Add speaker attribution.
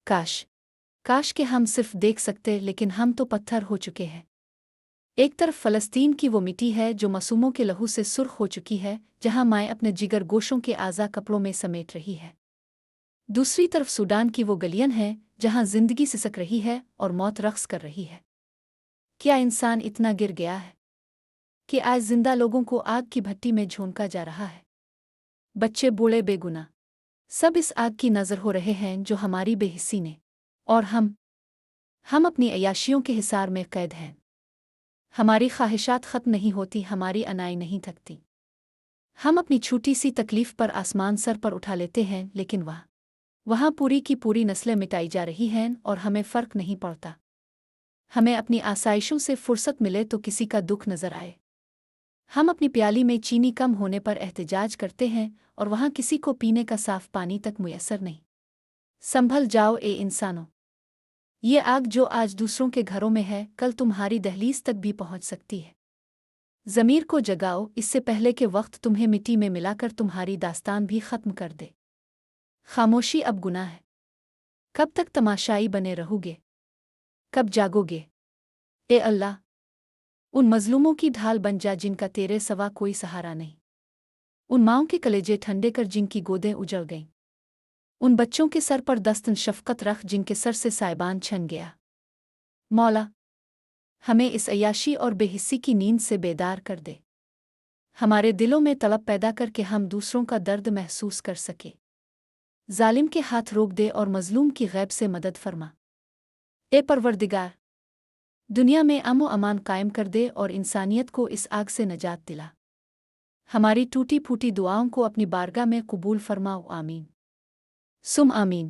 Speaker 1: کاش کاش کہ ہم صرف دیکھ سکتے، لیکن ہم تو پتھر ہو چکے ہیں۔ ایک طرف فلسطین کی وہ مٹی ہے جو معصوموں کے لہو سے سرخ ہو چکی ہے، جہاں مائیں اپنے جگر گوشوں کے اعضا کپڑوں میں سمیٹ رہی ہے۔ دوسری طرف سوڈان کی وہ گلیاں ہیں جہاں زندگی سسک رہی ہے اور موت رقص کر رہی ہے۔ کیا انسان اتنا گر گیا ہے کہ آج زندہ لوگوں کو آگ کی بھٹی میں جھونکا جا رہا ہے؟ بچے بوڑھے بے گناہ سب اس آگ کی نظر ہو رہے ہیں جو ہماری بے حسی نے، اور ہم اپنی عیاشیوں کے حصار میں قید ہیں۔ ہماری خواہشات ختم نہیں ہوتی، ہماری انائی نہیں تھکتی۔ ہم اپنی چھوٹی سی تکلیف پر آسمان سر پر اٹھا لیتے ہیں، لیکن وہاں پوری کی پوری نسلیں مٹائی جا رہی ہیں اور ہمیں فرق نہیں پڑتا۔ ہمیں اپنی آسائشوں سے فرصت ملے تو کسی کا دکھ نظر آئے۔ ہم اپنی پیالی میں چینی کم ہونے پر احتجاج کرتے ہیں اور وہاں کسی کو پینے کا صاف پانی تک میسر نہیں۔ سنبھل جاؤ اے انسانوں! یہ آگ جو آج دوسروں کے گھروں میں ہے، کل تمہاری دہلیز تک بھی پہنچ سکتی ہے۔ ضمیر کو جگاؤ اس سے پہلے کہ وقت تمہیں مٹی میں ملا کر تمہاری داستان بھی ختم کر دے۔ خاموشی اب گناہ ہے۔ کب تک تماشائی بنے رہو گے؟ کب جاگو گے؟ اے اللہ، ان مظلوموں کی ڈھال بن جا جن کا تیرے سوا کوئی سہارا نہیں۔ ان ماؤں کے کلیجے ٹھنڈے کر جن کی گودیں اجڑ گئیں۔ ان بچوں کے سر پر دستن شفقت رکھ جن کے سر سے سائبان چھن گیا۔ مولا، ہمیں اس عیاشی اور بے حسی کی نیند سے بیدار کر دے۔ ہمارے دلوں میں طلب پیدا کر کے ہم دوسروں کا درد محسوس کر سکے۔ ظالم کے ہاتھ روک دے اور مظلوم کی غیب سے مدد فرما۔ اے پروردگار، دنیا میں امن و امان قائم کر دے اور انسانیت کو اس آگ سے نجات دلا۔ ہماری ٹوٹی پھوٹی دعاؤں کو اپنی بارگاہ میں قبول فرماؤ، آمین۔ سم آمین۔